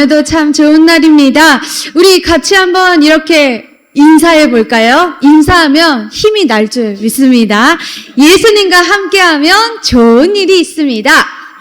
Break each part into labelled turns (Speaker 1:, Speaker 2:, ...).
Speaker 1: 오늘도 참 좋은 날입니다. 우리 같이 한번 이렇게 인사해 볼까요? 인사하면 힘이 날 줄 믿습니다. 예수님과 함께하면 좋은 일이 있습니다.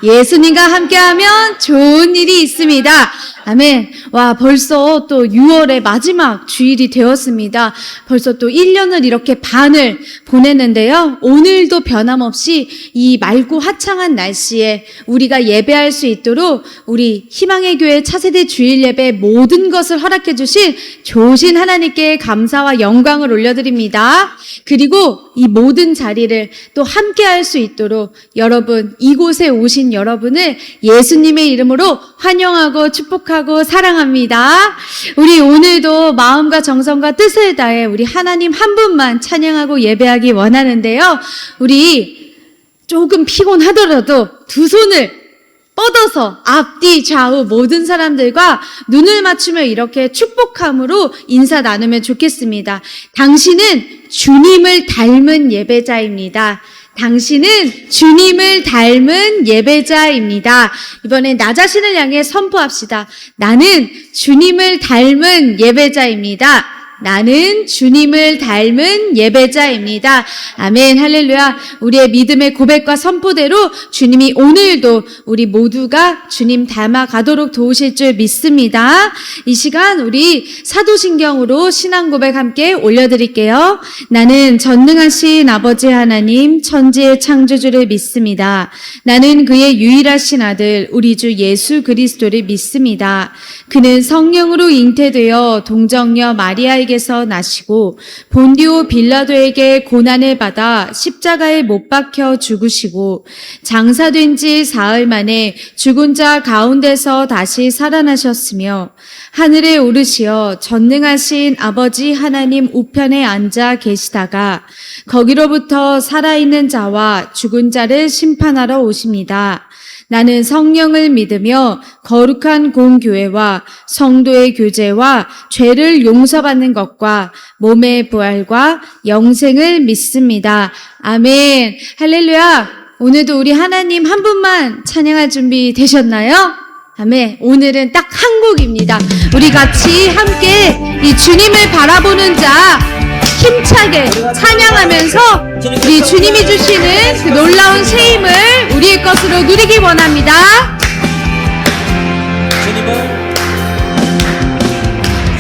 Speaker 1: 예수님과 함께하면 좋은 일이 있습니다. 아멘. 와, 벌써 또 6월의 마지막 주일이 되었습니다. 벌써 또 1년을 이렇게 반을 보냈는데요. 오늘도 변함없이 이 맑고 화창한 날씨에 우리가 예배할 수 있도록 우리 희망의 교회 차세대 주일 예배 모든 것을 허락해 주신 좋으신 하나님께 감사와 영광을 올려드립니다. 그리고 이 모든 자리를 또 함께 할 수 있도록 여러분, 이곳에 오신 여러분을 예수님의 이름으로 환영하고 축복하고 사랑합니다. 우리 오늘도 마음과 정성과 뜻을 다해 우리 하나님 한 분만 찬양하고 예배하기 원하는데요. 우리 조금 피곤하더라도 두 손을 뻗어서 앞뒤 좌우 모든 사람들과 눈을 맞추며 이렇게 축복함으로 인사 나누면 좋겠습니다. 당신은 주님을 닮은 예배자입니다. 당신은 주님을 닮은 예배자입니다. 이번엔 나 자신을 향해 선포합시다. 나는 주님을 닮은 예배자입니다. 나는 주님을 닮은 예배자입니다. 아멘, 할렐루야. 우리의 믿음의 고백과 선포대로 주님이 오늘도 우리 모두가 주님 닮아가도록 도우실 줄 믿습니다. 이 시간 우리 사도신경으로 신앙 고백 함께 올려드릴게요. 나는 전능하신 아버지 하나님 천지의 창조주를 믿습니다. 나는 그의 유일하신 아들 우리 주 예수 그리스도를 믿습니다. 그는 성령으로 잉태되어 동정녀 마리아에게서 나시고 본디오 빌라도에게 고난을 받아 십자가에 못 박혀 죽으시고 장사된 지 사흘 만에 죽은 자 가운데서 다시 살아나셨으며 하늘에 오르시어 전능하신 아버지 하나님 우편에 앉아 계시다가 거기로부터 살아있는 자와 죽은 자를 심판하러 오십니다. 나는 성령을 믿으며 거룩한 공교회와 성도의 교제와 죄를 용서받는 것과 몸의 부활과 영생을 믿습니다. 아멘. 할렐루야. 오늘도 우리 하나님 한 분만 찬양할 준비 되셨나요? 아멘. 오늘은 딱 한 곡입니다. 우리 같이 함께 이 주님을 바라보는 자 힘차게 찬양하면서 우리 주님이 주시는 그 놀라운 새 힘을 우리의 것으로 누리기 원합니다.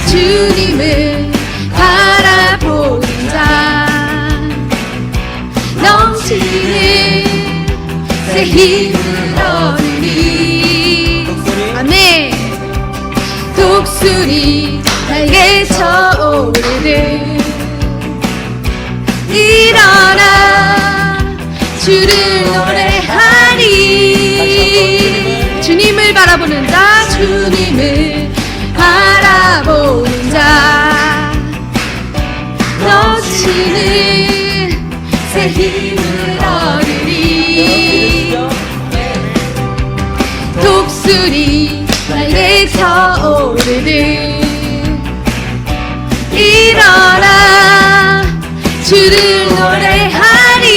Speaker 1: 주님을 바라보는 자 넘치는 새 힘을 얻으리. 아멘. 독수리 날개 쳐오르듯 일어나 주를 노래하리. 주님을 바라보는 자, 주님을 바라보는 자 넘치는 새 힘을 얻으리. 독수리 날개 쳐오르듯 일어나 주를 노래하리.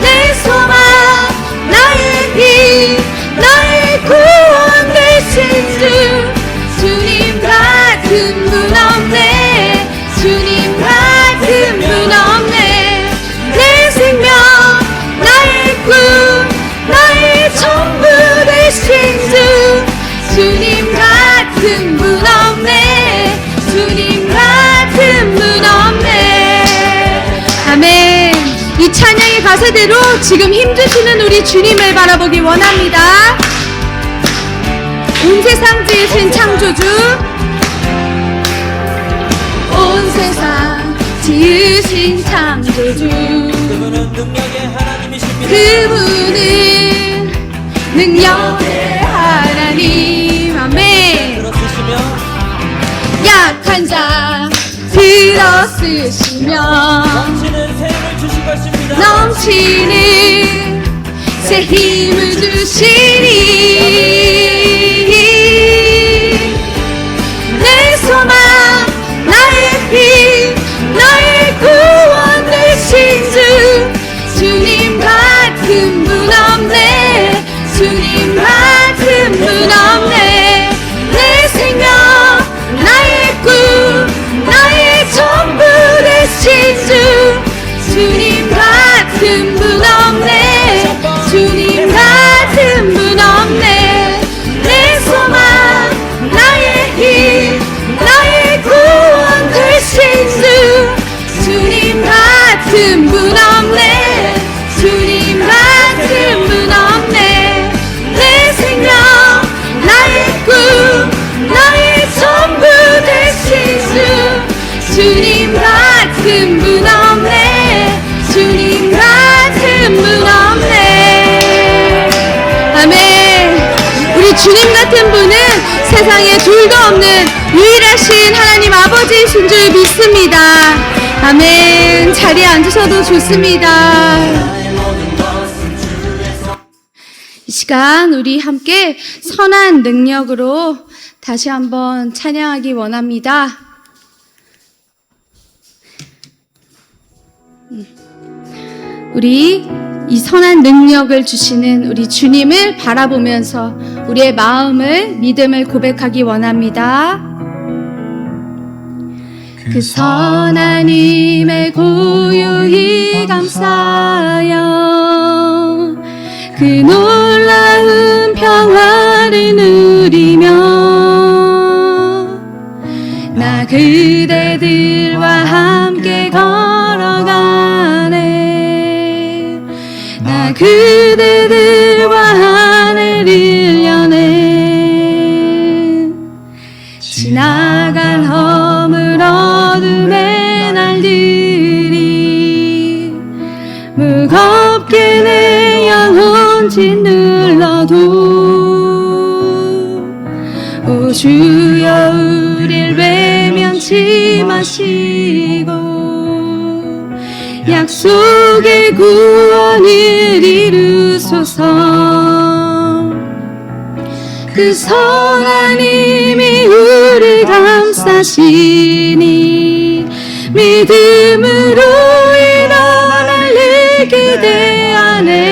Speaker 1: 내 소망 나의 빛 나의 구원 되신 주 주님 같은 분 없네. 주님 같은 분 없네. 내 생명 나의 꿈 나의 전부 되신 주 주님 같은 분 없네. 주님 같은 분 없네. 아멘. 이 찬양의 가사대로 지금 힘주시는 우리 주님을 바라보기 원합니다. 온 세상 지으신 창조주, 온 세상 지으신 창조주, 그분은 능력의 하나님. 아멘. 약한 자 들어쓰시며 넘치는 새 힘을 주시리. 내 소망 나의 빛 나의 구원 되신 주 주님 같은 분 없네. 주님 세상에 둘도 없는 유일하신 하나님 아버지이신 줄 믿습니다. 아멘. 자리에 앉으셔도 좋습니다. 이 시간 우리 함께 선한 능력으로 다시 한번 찬양하기 원합니다. 우리 이 선한 능력을 주시는 우리 주님을 바라보면서 우리의 마음을, 믿음을 고백하기 원합니다. 그 선한 힘에 고요히 감사하여 그 놀라운 평화를 누리며 나 그대들과 함께 걸어가네. 나 그대들과 하늘을 여네. 지나갈 허물 어둠의 날들이 무겁게 내 영혼 짓눌러도 오 주여 우릴 외면치 마시고 약속의 구원을 이루소서. 그 선한 힘이 우리 감싸시니 믿음으로 일어날 기대하네.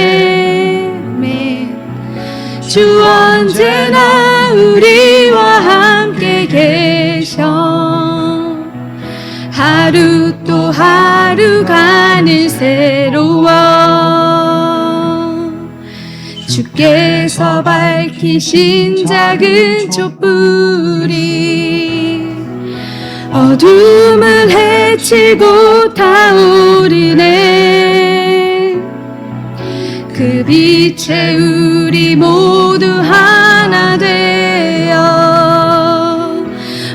Speaker 1: 주 언제나 우리와 함께 계셔. 하루 또 하루간을 새로워 주께서 밝히신 작은 촛불이 어둠을 헤치고 타오르네. 그 빛에 우리 모두 하나 되어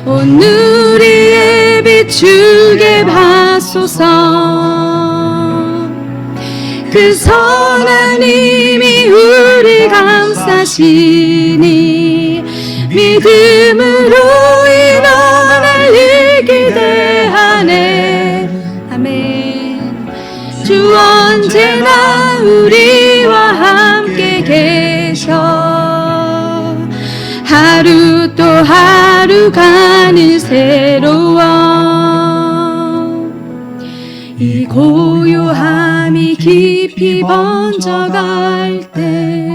Speaker 1: 온 누리에 비추게 하소서. 그 선한 힘이 우리 감싸시니 믿음으로 일어날 일 기대하네. 아멘. 주 언제나 우리와 함께 계셔. 하루 또 하루간을 새로워 이 고요함이 깊이 번져갈 때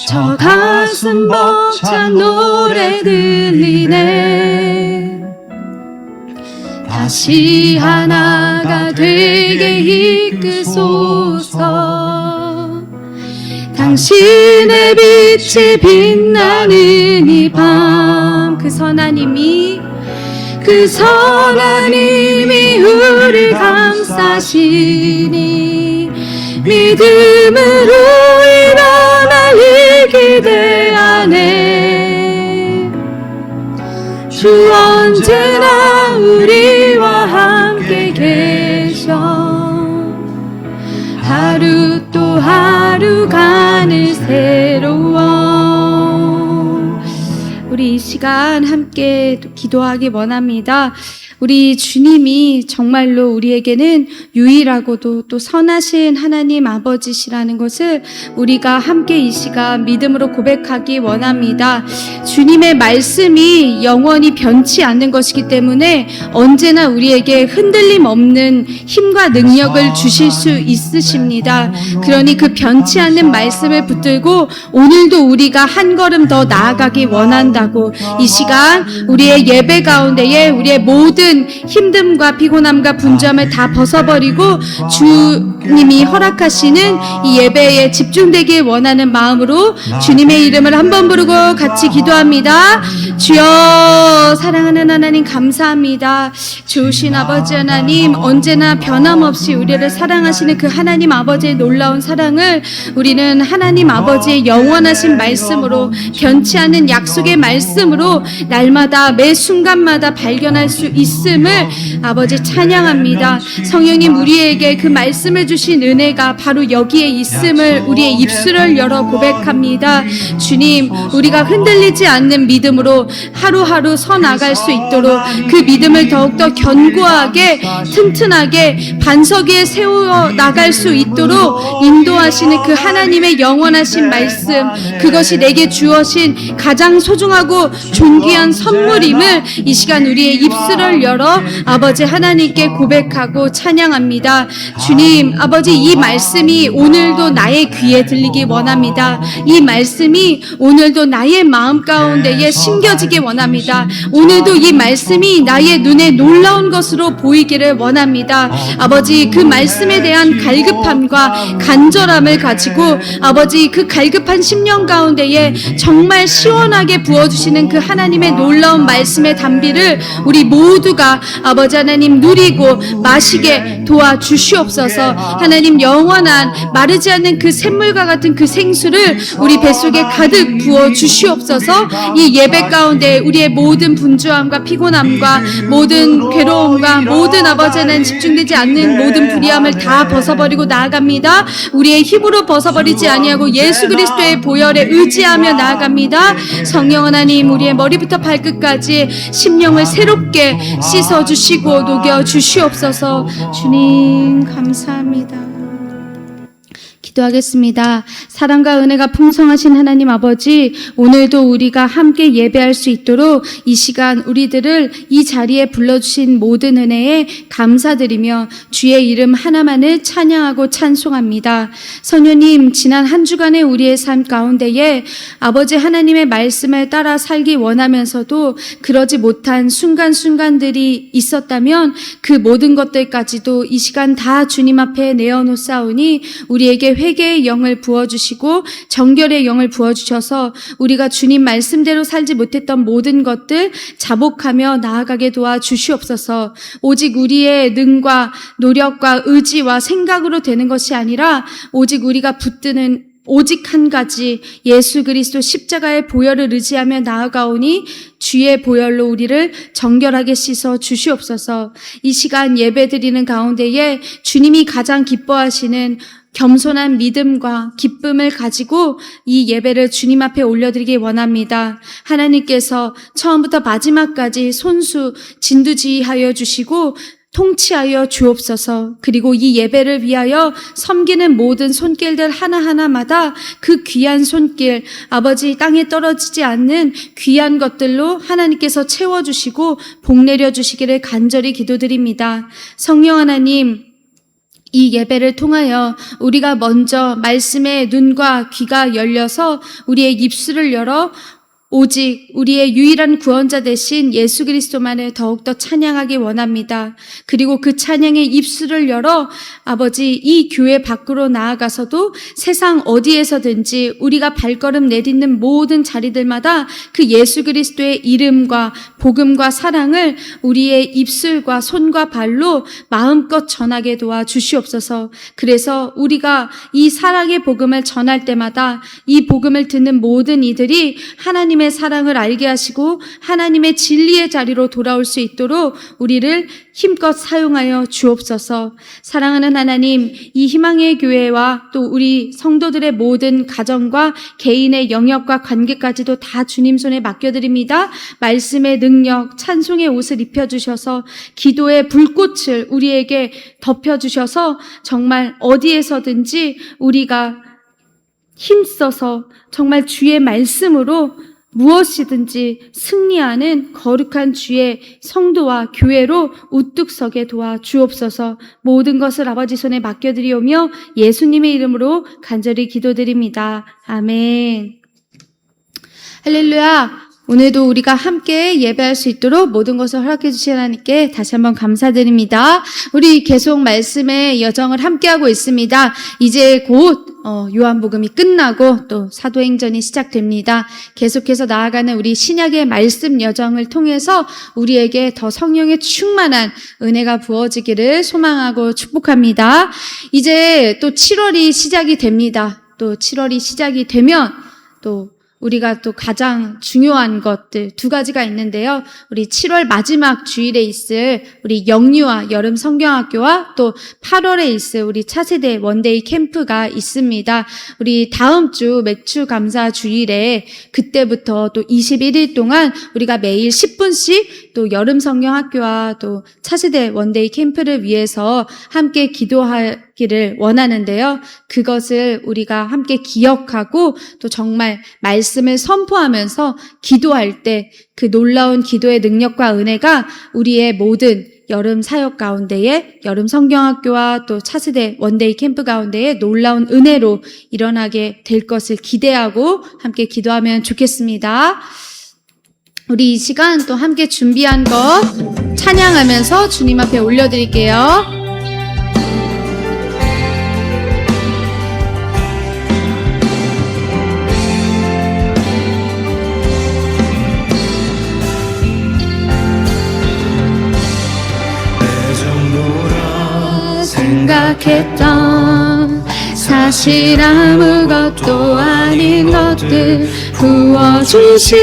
Speaker 1: 저 가슴 벅찬 노래 들리네. 다시 하나가 되게 이끄소서. 당신의 빛이 빛나는 이 밤 그 선한 힘이 우리 감싸시니 믿음으로 일어날 일 기대하네. 주 언제나 우리와 함께 계셔. 하루 또 하루간을 새로워. 우리 이 시간 함께 기도하기 원합니다. 우리 주님이 정말로 우리에게는 유일하고도 또 선하신 하나님 아버지시라는 것을 우리가 함께 이 시간 믿음으로 고백하기 원합니다. 주님의 말씀이 영원히 변치 않는 것이기 때문에 언제나 우리에게 흔들림 없는 힘과 능력을 주실 수 있으십니다. 그러니 그 변치 않는 말씀을 붙들고 오늘도 우리가 한 걸음 더 나아가기 원한다고 이 시간 우리의 예배 가운데에 우리의 모든 힘듦과 피곤함과 분주함을 다 벗어버리고 주님이 허락하시는 이 예배에 집중되길 원하는 마음으로 주님의 이름을 한번 부르고 같이 기도합니다. 주여, 사랑하는 하나님 감사합니다. 좋으신 아버지 하나님, 언제나 변함없이 우리를 사랑하시는 그 하나님 아버지의 놀라운 사랑을 우리는 하나님 아버지의 영원하신 말씀으로 변치 않는 약속의 말씀 말씀으로 날마다 매 순간마다 발견할 수 있음을 아버지 찬양합니다. 성령님, 우리에게 그 말씀을 주신 은혜가 바로 여기에 있음을 우리의 입술을 열어 고백합니다. 주님, 우리가 흔들리지 않는 믿음으로 하루하루 서 나갈 수 있도록 그 믿음을 더욱더 견고하게 튼튼하게 반석 위에 세워 나갈 수 있도록 인도하시는 그 하나님의 영원하신 말씀, 그것이 내게 주어진 가장 소중하고 존귀한 선물임을 이 시간 우리의 입술을 열어 아버지 하나님께 고백하고 찬양합니다. 주님, 아버지, 이 말씀이 오늘도 나의 귀에 들리기 원합니다. 이 말씀이 오늘도 나의 마음 가운데에 심겨지기 원합니다. 오늘도 이 말씀이 나의 눈에 놀라운 것으로 보이기를 원합니다. 아버지, 그 말씀에 대한 갈급함과 간절함을 가지고 아버지, 그 갈급한 심령 가운데에 정말 시원하게 부어주시는 그 하나님의 놀라운 말씀의 담비를 우리 모두가 아버지 하나님 누리고 마시게 도와주시옵소서. 하나님, 영원한 마르지 않는 그 샘물과 같은 그 생수를 우리 뱃속에 가득 부어주시옵소서. 이 예배 가운데 우리의 모든 분주함과 피곤함과 모든 괴로움과 모든 아버지 하나님 집중되지 않는 모든 불의함을 다 벗어버리고 나아갑니다. 우리의 힘으로 벗어버리지 아니하고 예수 그리스도의 보혈에 의지하며 나아갑니다. 성령 하나님, 우리의 머리부터 발끝까지 심령을 새롭게 씻어주시고 녹여주시옵소서. 주님, 감사합니다. 기도하겠습니다. 사랑과 은혜가 풍성하신 하나님 아버지, 오늘도 우리가 함께 예배할 수 있도록 이 시간 우리들을 이 자리에 불러주신 모든 은혜에 감사드리며 주의 이름 하나만을 찬양하고 찬송합니다. 성령님, 지난 한 주간의 우리의 삶 가운데에 아버지 하나님의 말씀을 따라 살기 원하면서도 그러지 못한 순간순간들이 있었다면 그 모든 것들까지도 이 시간 다 주님 앞에 내어놓사오니 우리에게 회개의 영을 부어주시고 정결의 영을 부어주셔서 우리가 주님 말씀대로 살지 못했던 모든 것들 자복하며 나아가게 도와주시옵소서. 오직 우리의 능과 노력과 의지와 생각으로 되는 것이 아니라 오직 우리가 붙드는 오직 한 가지, 예수 그리스도 십자가의 보혈을 의지하며 나아가오니 주의 보혈로 우리를 정결하게 씻어 주시옵소서. 이 시간 예배드리는 가운데에 주님이 가장 기뻐하시는 겸손한 믿음과 기쁨을 가지고 이 예배를 주님 앞에 올려드리기 원합니다. 하나님께서 처음부터 마지막까지 손수 진두지휘하여 주시고 통치하여 주옵소서. 그리고 이 예배를 위하여 섬기는 모든 손길들 하나하나마다 그 귀한 손길, 아버지, 땅에 떨어지지 않는 귀한 것들로 하나님께서 채워주시고 복 내려주시기를 간절히 기도드립니다. 성령 하나님, 이 예배를 통하여 우리가 먼저 말씀의 눈과 귀가 열려서 우리의 입술을 열어 오직 우리의 유일한 구원자 되신 예수 그리스도만을 더욱더 찬양하기 원합니다. 그리고 그 찬양의 입술을 열어 아버지, 이 교회 밖으로 나아가서도 세상 어디에서든지 우리가 발걸음 내딛는 모든 자리들마다 그 예수 그리스도의 이름과 복음과 사랑을 우리의 입술과 손과 발로 마음껏 전하게 도와주시옵소서. 그래서 우리가 이 사랑의 복음을 전할 때마다 이 복음을 듣는 모든 이들이 하나님의 사랑을 알게 하시고 하나님의 진리의 자리로 돌아올 수 있도록 우리를 힘껏 사용하여 주옵소서. 사랑하는 하나님, 이 희망의 교회와 또 우리 성도들의 모든 가정과 개인의 영역과 관계까지도 다 주님 손에 맡겨드립니다. 말씀의 능력, 찬송의 옷을 입혀주셔서 기도의 불꽃을 우리에게 덮여주셔서 정말 어디에서든지 우리가 힘써서 정말 주의 말씀으로 무엇이든지 승리하는 거룩한 주의 성도와 교회로 우뚝 서게 도와주옵소서. 모든 것을 아버지 손에 맡겨드리오며 예수님의 이름으로 간절히 기도드립니다. 아멘. 할렐루야. 오늘도 우리가 함께 예배할 수 있도록 모든 것을 허락해 주신 하나님께 다시 한번 감사드립니다. 우리 계속 말씀의 여정을 함께하고 있습니다. 이제 곧 요한복음이 끝나고 또 사도행전이 시작됩니다. 계속해서 나아가는 우리 신약의 말씀 여정을 통해서 우리에게 더 성령의 충만한 은혜가 부어지기를 소망하고 축복합니다. 이제 또 7월이 시작이 됩니다. 또 7월이 시작이 되면 또 우리가 또 가장 중요한 것들 두 가지가 있는데요. 우리 7월 마지막 주일에 있을 우리 영유아 여름 성경학교와 또 8월에 있을 우리 차세대 원데이 캠프가 있습니다. 우리 다음 주 맥주 감사 주일에 그때부터 또 21일 동안 우리가 매일 10분씩 또 여름 성경학교와 또 차세대 원데이 캠프를 위해서 함께 기도하기를 원하는데요. 그것을 우리가 함께 기억하고 또 정말 말씀을 선포하면서 기도할 때 그 놀라운 기도의 능력과 은혜가 우리의 모든 여름 사역 가운데에 여름 성경학교와 또 차세대 원데이 캠프 가운데에 놀라운 은혜로 일어나게 될 것을 기대하고 함께 기도하면 좋겠습니다. 우리 이 시간 또 함께 준비한 것 찬양하면서 주님 앞에 올려드릴게요. 생각했던 사실 아무것도 아닌 것들 부어주신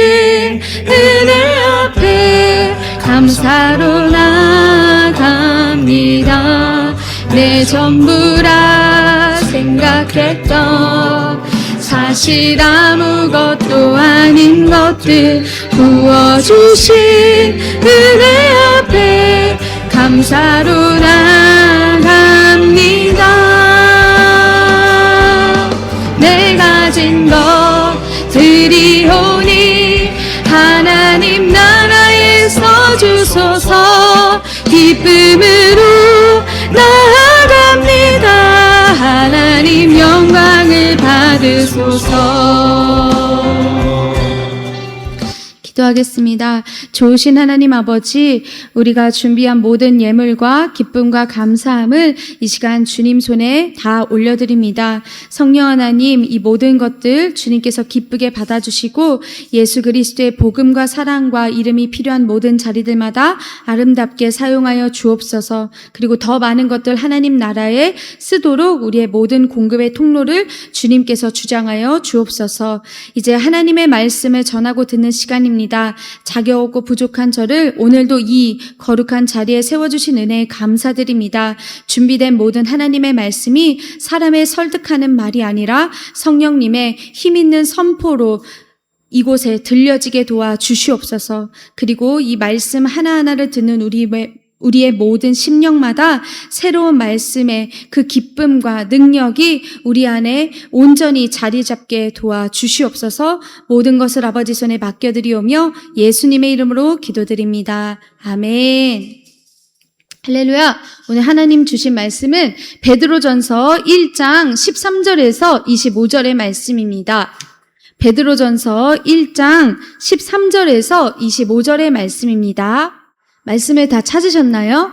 Speaker 1: 은혜 앞에 감사로 나갑니다. 내 전부라 생각했던 사실 아무것도 아닌 것들 부어주신 은혜 앞에 감사로 나갑니다. 내 가진 것들이 오니 하나님 나라에서 주소서. 기쁨으로 나아갑니다. 하나님 영광을 받으소서. 기도하겠습니다. 좋으신 하나님 아버지, 우리가 준비한 모든 예물과 기쁨과 감사함을 이 시간 주님 손에 다 올려드립니다. 성령 하나님, 이 모든 것들 주님께서 기쁘게 받아주시고 예수 그리스도의 복음과 사랑과 이름이 필요한 모든 자리들마다 아름답게 사용하여 주옵소서. 그리고 더 많은 것들 하나님 나라에 쓰도록 우리의 모든 공급의 통로를 주님께서 주장하여 주옵소서. 이제 하나님의 말씀을 전하고 듣는 시간입니다. 자격 없고 부족한 저를 오늘도 이 거룩한 자리에 세워주신 은혜에 감사드립니다. 준비된 모든 하나님의 말씀이 사람을 설득하는 말이 아니라 성령님의 힘있는 선포로 이곳에 들려지게 도와 주시옵소서. 그리고 이 말씀 하나하나를 듣는 우리의 모든 심령마다 새로운 말씀의 그 기쁨과 능력이 우리 안에 온전히 자리 잡게 도와주시옵소서. 모든 것을 아버지 손에 맡겨드리오며 예수님의 이름으로 기도드립니다. 아멘. 할렐루야. 오늘 하나님 주신 말씀은 베드로전서 1장 13절에서 25절의 말씀입니다. 베드로전서 1장 13절에서 25절의 말씀입니다. 말씀을 다 찾으셨나요?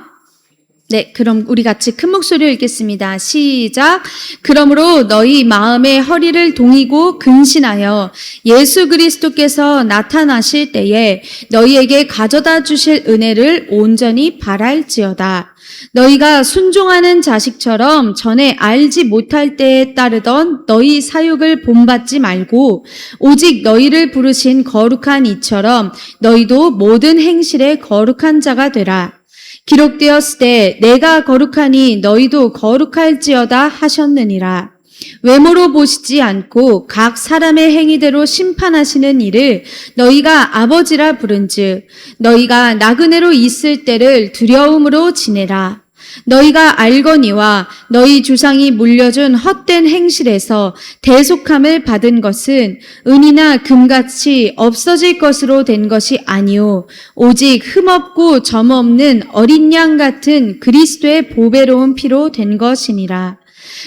Speaker 1: 네, 그럼 우리 같이 큰 목소리로 읽겠습니다. 시작. 그러므로 너희 마음의 허리를 동이고 근신하여 예수 그리스도께서 나타나실 때에 너희에게 가져다 주실 은혜를 온전히 바랄지어다. 너희가 순종하는 자식처럼 전에 알지 못할 때에 따르던 너희 사육을 본받지 말고 오직 너희를 부르신 거룩한 이처럼 너희도 모든 행실에 거룩한 자가 되라. 기록되었을 때 내가 거룩하니 너희도 거룩할지어다 하셨느니라. 외모로 보시지 않고 각 사람의 행위대로 심판하시는 이를 너희가 아버지라 부른즉 너희가 나그네로 있을 때를 두려움으로 지내라. 너희가 알거니와 너희 조상이 물려준 헛된 행실에서 대속함을 받은 것은 은이나 금같이 없어질 것으로 된 것이 아니오 오직 흠없고 점없는 어린 양 같은 그리스도의 보배로운 피로 된 것이니라.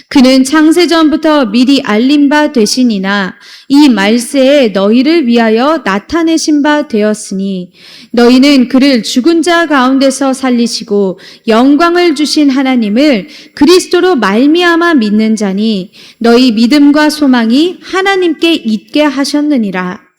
Speaker 1: 그는 창세전부터 미리 알린 바 되시니나 이 말세에 너희를 위하여 나타내신 바 되었으니 너희는 그를 죽은 자 가운데서 살리시고 영광을 주신 하나님을 그리스도로 말미암아 믿는 자니 너희 믿음과 소망이 하나님께 있게 하셨느니라.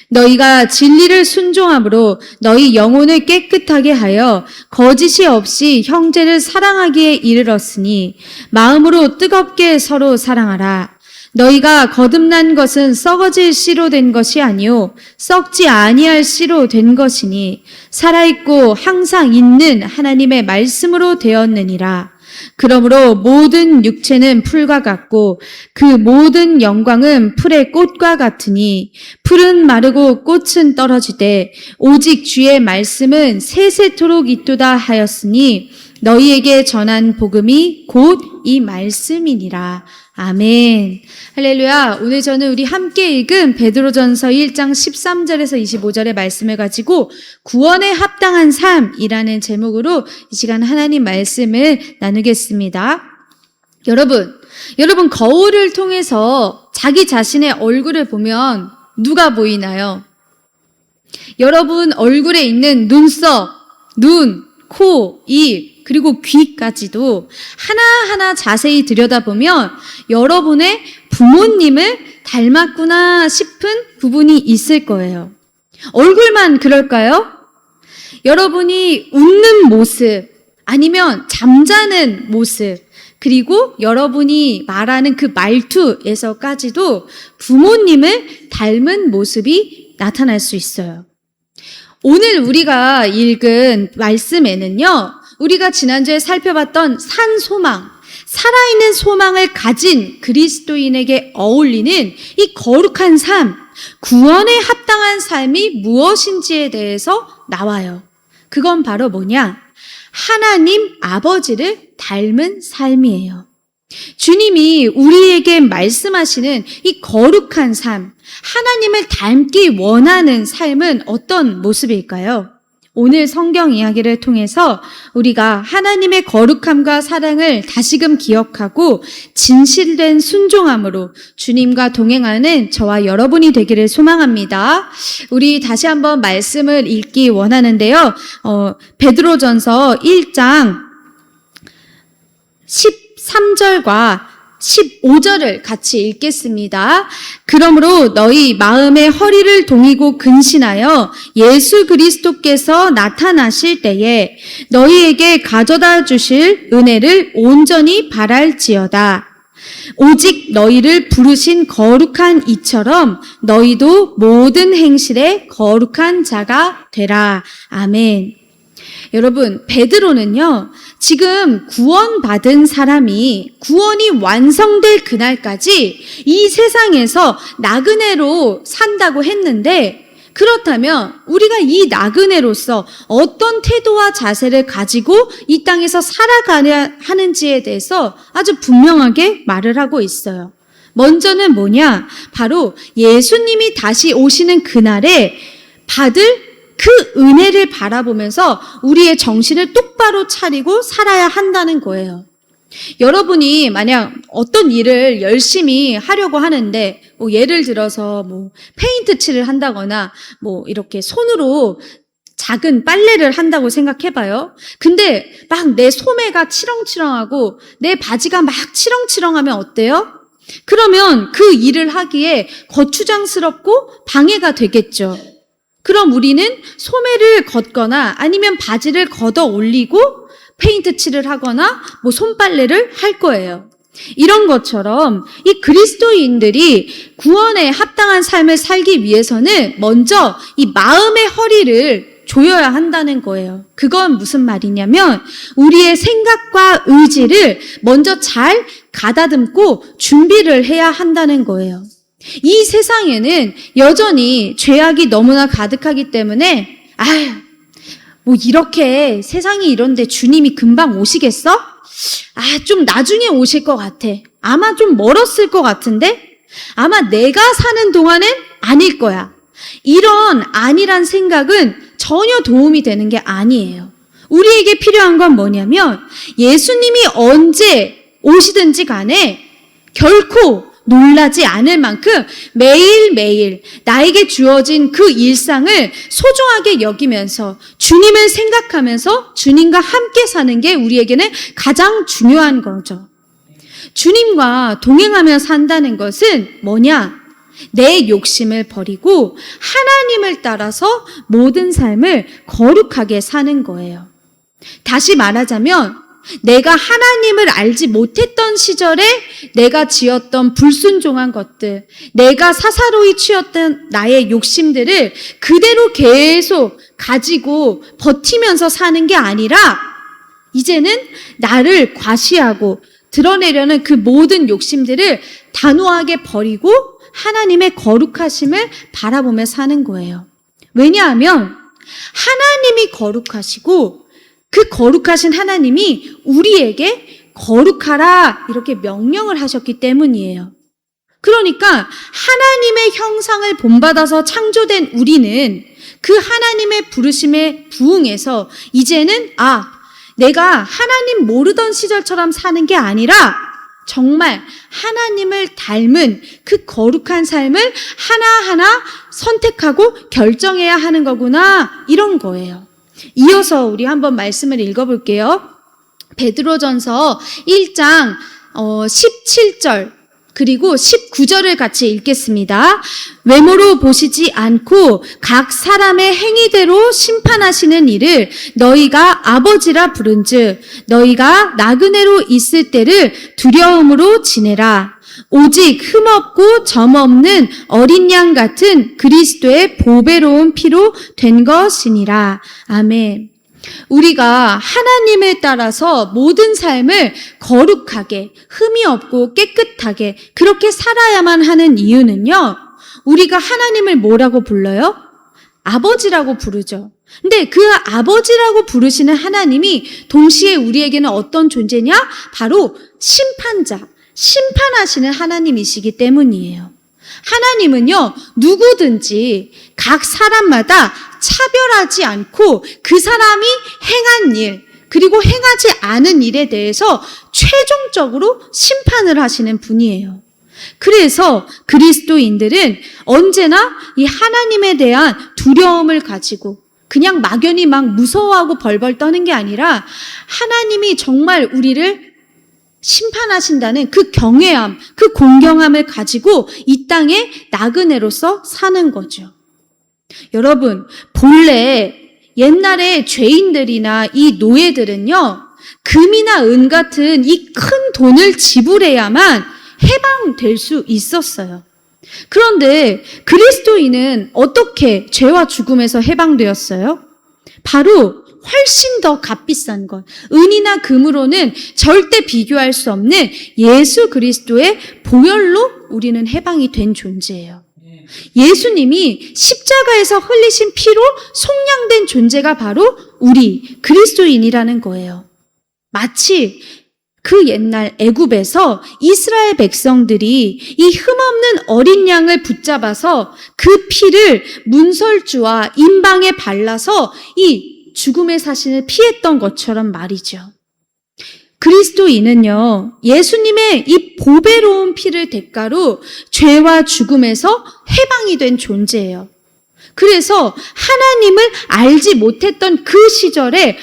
Speaker 1: 너희가 진리를 순종함으로 너희 영혼을 깨끗하게 하여 거짓이 없이 형제를 사랑하기에 이르렀으니 마음으로 뜨겁게 서로 사랑하라. 너희가 거듭난 것은 썩어질 씨로 된 것이 아니요 썩지 아니할 씨로 된 것이니 살아있고 항상 있는 하나님의 말씀으로 되었느니라. 그러므로 모든 육체는 풀과 같고 그 모든 영광은 풀의 꽃과 같으니 풀은 마르고 꽃은 떨어지되 오직 주의 말씀은 세세토록 있도다 하였으니 너희에게 전한 복음이 곧 이 말씀이니라. 아멘. 할렐루야. 오늘 저는 우리 함께 읽은 베드로전서 1장 13절에서 25절의 말씀을 가지고 구원에 합당한 삶이라는 제목으로 이 시간 하나님 말씀을 나누겠습니다. 여러분 거울을 통해서 자기 자신의 얼굴을 보면 누가 보이나요? 여러분 얼굴에 있는 눈썹, 눈, 코, 입, 그리고 귀까지도 하나하나 자세히 들여다보면 여러분의 부모님을 닮았구나 싶은 부분이 있을 거예요. 얼굴만 그럴까요? 여러분이 웃는 모습, 아니면 잠자는 모습, 그리고 여러분이 말하는 그 말투에서까지도 부모님을 닮은 모습이 나타날 수 있어요. 오늘 우리가 읽은 말씀에는요, 우리가 지난주에 살펴봤던 산 소망, 살아있는 소망을 가진 그리스도인에게 어울리는 이 거룩한 삶, 구원에 합당한 삶이 무엇인지에 대해서 나와요. 그건 바로 뭐냐? 하나님 아버지를 닮은 삶이에요. 주님이 우리에게 말씀하시는 이 거룩한 삶, 하나님을 닮기 원하는 삶은 어떤 모습일까요? 오늘 성경 이야기를 통해서 우리가 하나님의 거룩함과 사랑을 다시금 기억하고 진실된 순종함으로 주님과 동행하는 저와 여러분이 되기를 소망합니다. 우리 다시 한번 말씀을 읽기 원하는데요. 베드로전서 1장 13절과 15절을 같이 읽겠습니다. 그러므로 너희 마음의 허리를 동이고 근신하여 예수 그리스도께서 나타나실 때에 너희에게 가져다 주실 은혜를 온전히 바랄지어다. 오직 너희를 부르신 거룩한 이처럼 너희도 모든 행실에 거룩한 자가 되라. 아멘. 여러분, 베드로는요, 지금 구원받은 사람이 구원이 완성될 그날까지 이 세상에서 나그네로 산다고 했는데, 그렇다면 우리가 이 나그네로서 어떤 태도와 자세를 가지고 이 땅에서 살아가야 하는지에 대해서 아주 분명하게 말을 하고 있어요. 먼저는 뭐냐? 바로 예수님이 다시 오시는 그날에 받을 그 은혜를 바라보면서 우리의 정신을 똑바로 차리고 살아야 한다는 거예요. 여러분이 만약 어떤 일을 열심히 하려고 하는데, 예를 들어서 페인트 칠을 한다거나 이렇게 손으로 작은 빨래를 한다고 생각해봐요. 근데 막 내 소매가 치렁치렁하고 내 바지가 막 치렁치렁하면 어때요? 그러면 그 일을 하기에 거추장스럽고 방해가 되겠죠. 그럼 우리는 소매를 걷거나 아니면 바지를 걷어 올리고 페인트 칠을 하거나 손빨래를 할 거예요. 이런 것처럼 이 그리스도인들이 구원에 합당한 삶을 살기 위해서는 먼저 이 마음의 허리를 조여야 한다는 거예요. 그건 무슨 말이냐면 우리의 생각과 의지를 먼저 잘 가다듬고 준비를 해야 한다는 거예요. 이 세상에는 여전히 죄악이 너무나 가득하기 때문에 이렇게 세상이 이런데 주님이 금방 오시겠어? 좀 나중에 오실 것 같아. 아마 좀 멀었을 것 같은데? 아마 내가 사는 동안은 아닐 거야. 이런 아니란 생각은 전혀 도움이 되는 게 아니에요. 우리에게 필요한 건 뭐냐면 예수님이 언제 오시든지 간에 결코 놀라지 않을 만큼 매일매일 나에게 주어진 그 일상을 소중하게 여기면서 주님을 생각하면서 주님과 함께 사는 게 우리에게는 가장 중요한 거죠. 주님과 동행하며 산다는 것은 뭐냐? 내 욕심을 버리고 하나님을 따라서 모든 삶을 거룩하게 사는 거예요. 다시 말하자면 내가 하나님을 알지 못했던 시절에 내가 지었던 불순종한 것들, 내가 사사로이 취했던 나의 욕심들을 그대로 계속 가지고 버티면서 사는 게 아니라 이제는 나를 과시하고 드러내려는 그 모든 욕심들을 단호하게 버리고 하나님의 거룩하심을 바라보며 사는 거예요. 왜냐하면 하나님이 거룩하시고 그 거룩하신 하나님이 우리에게 거룩하라 이렇게 명령을 하셨기 때문이에요. 그러니까 하나님의 형상을 본받아서 창조된 우리는 그 하나님의 부르심에 부응해서 이제는 내가 하나님 모르던 시절처럼 사는 게 아니라 정말 하나님을 닮은 그 거룩한 삶을 하나하나 선택하고 결정해야 하는 거구나, 이런 거예요. 이어서 우리 한번 말씀을 읽어볼게요. 베드로전서 1장 17절 그리고 19절을 같이 읽겠습니다. 외모로 보시지 않고 각 사람의 행위대로 심판하시는 이를 너희가 아버지라 부른즉 너희가 나그네로 있을 때를 두려움으로 지내라. 오직 흠없고 점없는 어린 양 같은 그리스도의 보배로운 피로 된 것이니라. 아멘. 우리가 하나님을 따라서 모든 삶을 거룩하게, 흠이 없고 깨끗하게 그렇게 살아야만 하는 이유는요, 우리가 하나님을 뭐라고 불러요? 아버지라고 부르죠. 근데 그 아버지라고 부르시는 하나님이 동시에 우리에게는 어떤 존재냐? 바로 심판자, 심판하시는 하나님이시기 때문이에요. 하나님은요, 누구든지 각 사람마다 차별하지 않고 그 사람이 행한 일, 그리고 행하지 않은 일에 대해서 최종적으로 심판을 하시는 분이에요. 그래서 그리스도인들은 언제나 이 하나님에 대한 두려움을 가지고 그냥 막연히 막 무서워하고 벌벌 떠는 게 아니라 하나님이 정말 우리를 심판하신다는 그 경외함, 그 공경함을 가지고 이 땅에 나그네로서 사는 거죠. 여러분, 본래 옛날에 죄인들이나 이 노예들은요, 금이나 은 같은 이 큰 돈을 지불해야만 해방될 수 있었어요. 그런데 그리스도인은 어떻게 죄와 죽음에서 해방되었어요? 바로 훨씬 더 값비싼 것, 은이나 금으로는 절대 비교할 수 없는 예수 그리스도의 보혈로 우리는 해방이 된 존재예요. 예수님이 십자가에서 흘리신 피로 속량된 존재가 바로 우리 그리스도인이라는 거예요. 마치 그 옛날 애굽에서 이스라엘 백성들이 이 흠없는 어린 양을 붙잡아서 그 피를 문설주와 임방에 발라서 이 죽음의 사신을 피했던 것처럼 말이죠. 그리스도인은요, 예수님의 이 보배로운 피를 대가로 죄와 죽음에서 해방이 된 존재예요. 그래서 하나님을 알지 못했던 그 시절에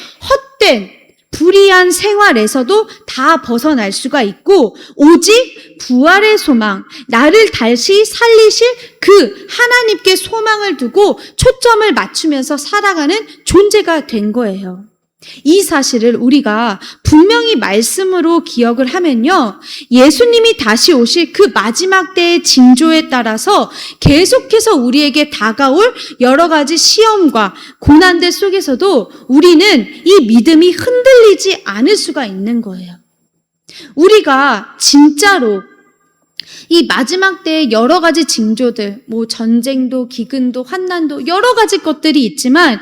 Speaker 1: 헛된 불의한 생활에서도 다 벗어날 수가 있고 오직 부활의 소망, 나를 다시 살리실 그 하나님께 소망을 두고 초점을 맞추면서 살아가는 존재가 된 거예요. 이 사실을 우리가 분명히 말씀으로 기억을 하면요, 예수님이 다시 오실 그 마지막 때의 징조에 따라서 계속해서 우리에게 다가올 여러 가지 시험과 고난들 속에서도 우리는 이 믿음이 흔들리지 않을 수가 있는 거예요. 우리가 진짜로 이 마지막 때의 여러 가지 징조들, 전쟁도, 기근도, 환난도 여러 가지 것들이 있지만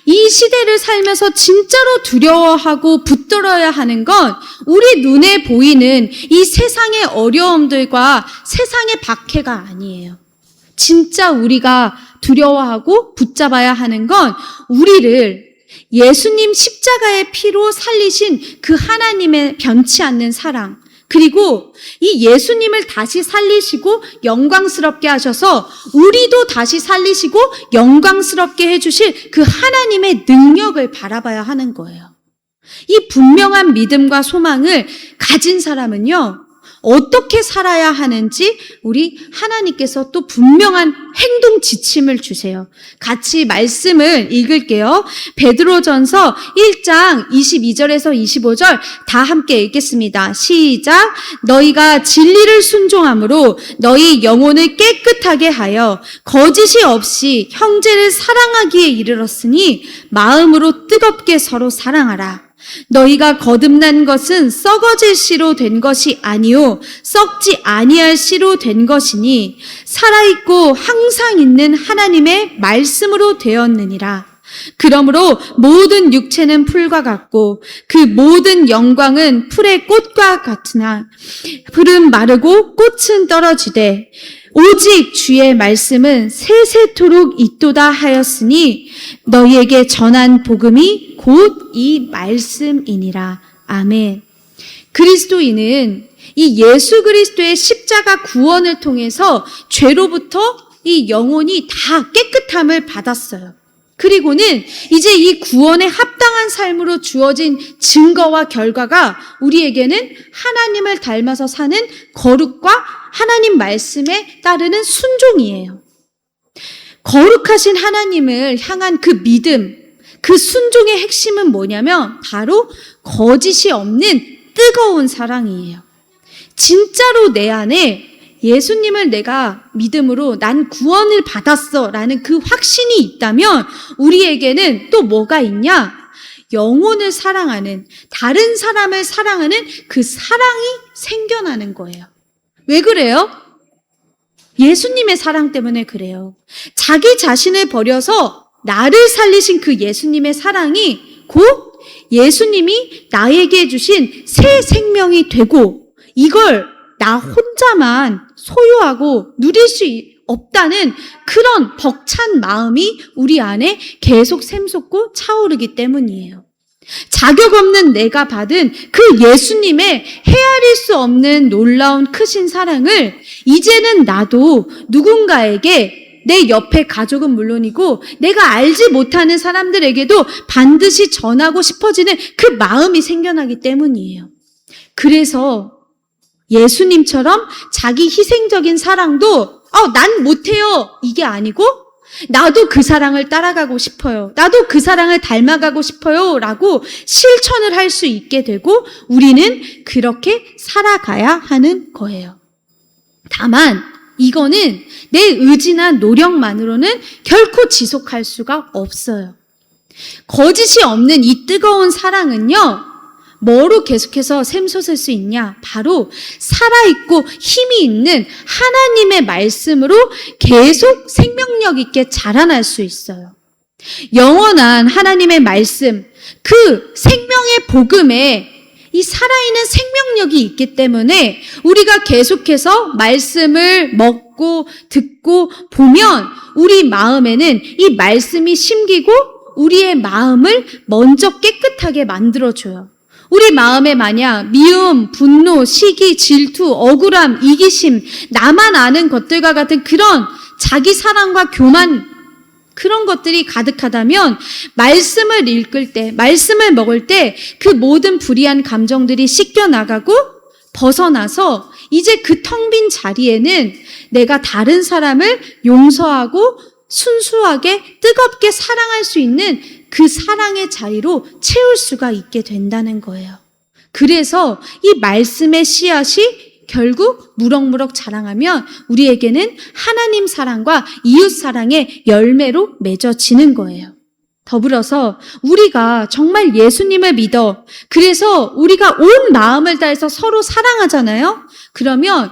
Speaker 1: 이 시대를 살면서 진짜로 두려워하고 붙들어야 하는 건 우리 눈에 보이는 이 세상의 어려움들과 세상의 박해가 아니에요. 진짜 우리가 두려워하고 붙잡아야 하는 건 우리를 예수님 십자가의 피로 살리신 그 하나님의 변치 않는 사랑, 그리고 이 예수님을 다시 살리시고 영광스럽게 하셔서 우리도 다시 살리시고 영광스럽게 해주실 그 하나님의 능력을 바라봐야 하는 거예요. 이 분명한 믿음과 소망을 가진 사람은요, 어떻게 살아야 하는지 우리 하나님께서 또 분명한 행동 지침을 주세요. 같이 말씀을 읽을게요. 베드로전서 1장 22절에서 25절 다 함께 읽겠습니다. 시작. 너희가 진리를 순종함으로 너희 영혼을 깨끗하게 하여 거짓이 없이 형제를 사랑하기에 이르렀으니 마음으로 뜨겁게 서로 사랑하라. 너희가 거듭난 것은 썩어질 씨로 된 것이 아니요 썩지 아니할 씨로 된 것이니 살아있고 항상 있는 하나님의 말씀으로 되었느니라. 그러므로 모든 육체는 풀과 같고 그 모든 영광은 풀의 꽃과 같으나 풀은 마르고 꽃은 떨어지되 오직 주의 말씀은 세세토록 있도다 하였으니 너희에게 전한 복음이 곧 이 말씀이니라. 아멘. 그리스도인은 이 예수 그리스도의 십자가 구원을 통해서 죄로부터 이 영혼이 다 깨끗함을 받았어요. 그리고는 이제 이 구원에 합당한 삶으로 주어진 증거와 결과가 우리에게는 하나님을 닮아서 사는 거룩과 하나님 말씀에 따르는 순종이에요. 거룩하신 하나님을 향한 그 믿음, 그 순종의 핵심은 뭐냐면 바로 거짓이 없는 뜨거운 사랑이에요. 진짜로 내 안에 예수님을 내가 믿음으로 난 구원을 받았어 라는 그 확신이 있다면 우리에게는 또 뭐가 있냐? 영혼을 사랑하는, 다른 사람을 사랑하는 그 사랑이 생겨나는 거예요. 왜 그래요? 예수님의 사랑 때문에 그래요. 자기 자신을 버려서 나를 살리신 그 예수님의 사랑이 곧 예수님이 나에게 주신 새 생명이 되고 이걸 나 혼자만 소유하고 누릴 수 없다는 그런 벅찬 마음이 우리 안에 계속 샘솟고 차오르기 때문이에요. 자격 없는 내가 받은 그 예수님의 헤아릴 수 없는 놀라운 크신 사랑을 이제는 나도 누군가에게 내 옆에 가족은 물론이고 내가 알지 못하는 사람들에게도 반드시 전하고 싶어지는 그 마음이 생겨나기 때문이에요. 그래서 예수님처럼 자기 희생적인 사랑도 난 못해요 이게 아니고 나도 그 사랑을 따라가고 싶어요. 나도 그 사랑을 닮아가고 싶어요 라고 실천을 할 수 있게 되고 우리는 그렇게 살아가야 하는 거예요. 다만 이거는 내 의지나 노력만으로는 결코 지속할 수가 없어요. 거짓이 없는 이 뜨거운 사랑은요, 뭐로 계속해서 샘솟을 수 있냐? 바로 살아있고 힘이 있는 하나님의 말씀으로 계속 생명력 있게 자라날 수 있어요. 영원한 하나님의 말씀, 그 생명의 복음에 이 살아있는 생명력이 있기 때문에 우리가 계속해서 말씀을 먹고 듣고 보면 우리 마음에는 이 말씀이 심기고 우리의 마음을 먼저 깨끗하게 만들어줘요. 우리 마음에 만약 미움, 분노, 시기, 질투, 억울함, 이기심, 나만 아는 것들과 같은 그런 자기 사랑과 교만 그런 것들이 가득하다면 말씀을 읽을 때, 말씀을 먹을 때 그 모든 불의한 감정들이 씻겨나가고 벗어나서 이제 그 텅 빈 자리에는 내가 다른 사람을 용서하고 순수하게 뜨겁게 사랑할 수 있는 그 사랑의 자리로 채울 수가 있게 된다는 거예요. 그래서 이 말씀의 씨앗이 결국 무럭무럭 자라가면 우리에게는 하나님 사랑과 이웃 사랑의 열매로 맺어지는 거예요. 더불어서 우리가 정말 예수님을 믿어 그래서 우리가 온 마음을 다해서 서로 사랑하잖아요. 그러면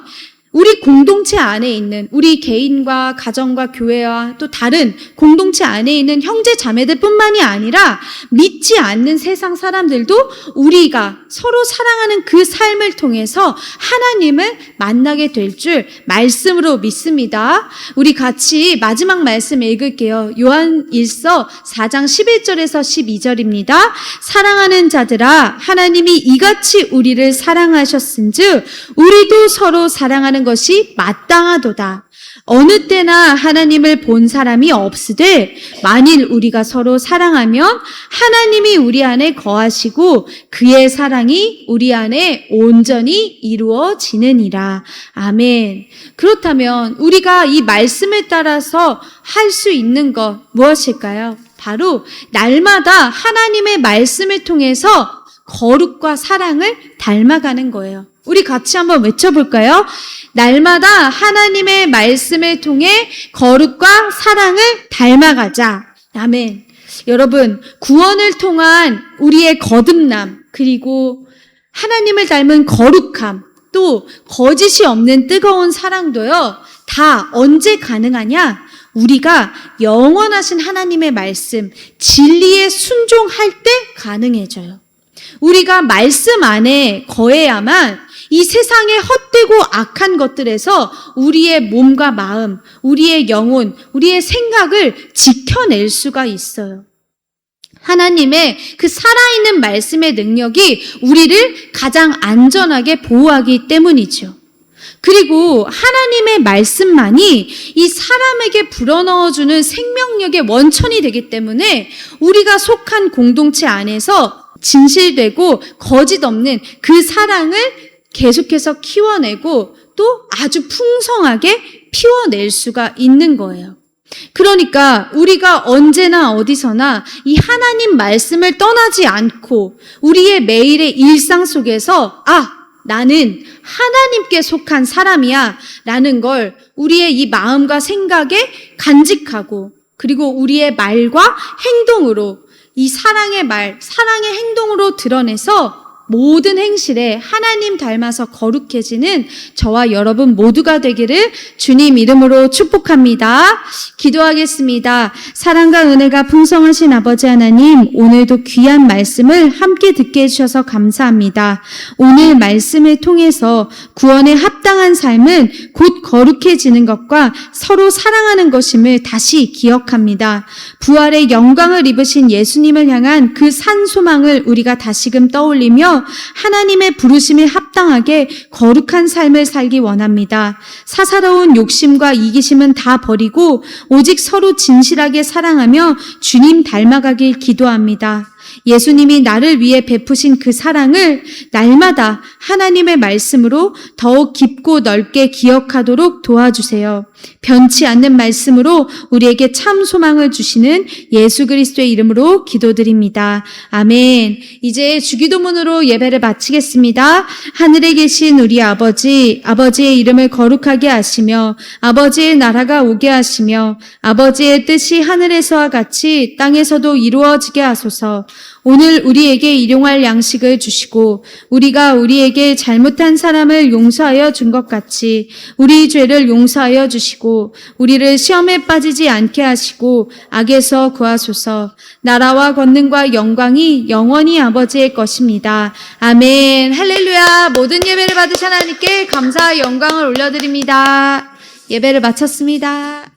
Speaker 1: 우리 공동체 안에 있는 우리 개인과 가정과 교회와 또 다른 공동체 안에 있는 형제 자매들뿐만이 아니라 믿지 않는 세상 사람들도 우리가 서로 사랑하는 그 삶을 통해서 하나님을 만나게 될 줄 말씀으로 믿습니다. 우리 같이 마지막 말씀 읽을게요. 요한 1서 4장 11절에서 12절입니다. 사랑하는 자들아 하나님이 이같이 우리를 사랑하셨은즉 우리도 서로 사랑하는 사랑하는 것이 마땅하도다. 어느 때나 하나님을 본 사람이 없으되 만일 우리가 서로 사랑하면 하나님이 우리 안에 거하시고 그의 사랑이 우리 안에 온전히 이루어지느니라. 아멘. 그렇다면 우리가 이 말씀에 따라서 할 수 있는 것 무엇일까요? 바로 날마다 하나님의 말씀을 통해서 거룩과 사랑을 닮아가는 거예요. 우리 같이 한번 외쳐볼까요? 날마다 하나님의 말씀을 통해 거룩과 사랑을 닮아가자. 아멘. 여러분, 구원을 통한 우리의 거듭남, 그리고 하나님을 닮은 거룩함, 또 거짓이 없는 뜨거운 사랑도요, 다 언제 가능하냐? 우리가 영원하신 하나님의 말씀, 진리에 순종할 때 가능해져요. 우리가 말씀 안에 거해야만 이 세상의 헛되고 악한 것들에서 우리의 몸과 마음, 우리의 영혼, 우리의 생각을 지켜낼 수가 있어요. 하나님의 그 살아있는 말씀의 능력이 우리를 가장 안전하게 보호하기 때문이죠. 그리고 하나님의 말씀만이 이 사람에게 불어넣어주는 생명력의 원천이 되기 때문에 우리가 속한 공동체 안에서 진실되고 거짓 없는 그 사랑을 계속해서 키워내고 또 아주 풍성하게 피워낼 수가 있는 거예요. 그러니까 우리가 언제나 어디서나 이 하나님 말씀을 떠나지 않고 우리의 매일의 일상 속에서 나는 하나님께 속한 사람이야 라는 걸 우리의 이 마음과 생각에 간직하고 그리고 우리의 말과 행동으로 이 사랑의 말, 사랑의 행동으로 드러내서 모든 행실에 하나님 닮아서 거룩해지는 저와 여러분 모두가 되기를 주님 이름으로 축복합니다. 기도하겠습니다. 사랑과 은혜가 풍성하신 아버지 하나님, 오늘도 귀한 말씀을 함께 듣게 해주셔서 감사합니다. 오늘 말씀을 통해서 구원에 합당한 삶은 곧 거룩해지는 것과 서로 사랑하는 것임을 다시 기억합니다. 부활의 영광을 입으신 예수님을 향한 그 산 소망을 우리가 다시금 떠올리며 하나님의 부르심에 합당하게 거룩한 삶을 살기 원합니다. 사사로운 욕심과 이기심은 다 버리고 오직 서로 진실하게 사랑하며 주님 닮아가길 기도합니다. 예수님이 나를 위해 베푸신 그 사랑을 날마다 하나님의 말씀으로 더욱 깊고 넓게 기억하도록 도와주세요. 변치 않는 말씀으로 우리에게 참 소망을 주시는 예수 그리스도의 이름으로 기도드립니다. 아멘. 이제 주기도문으로 예배를 마치겠습니다. 하늘에 계신 우리 아버지, 아버지의 이름을 거룩하게 하시며 아버지의 나라가 오게 하시며 아버지의 뜻이 하늘에서와 같이 땅에서도 이루어지게 하소서. 오늘 우리에게 일용할 양식을 주시고 우리가 우리에게 잘못한 사람을 용서하여 준 것 같이 우리 죄를 용서하여 주시고 우리를 시험에 빠지지 않게 하시고 악에서 구하소서. 나라와 권능과 영광이 영원히 아버지의 것입니다. 아멘. 할렐루야. 모든 예배를 받으신 하나님께 감사와 영광을 올려드립니다. 예배를 마쳤습니다.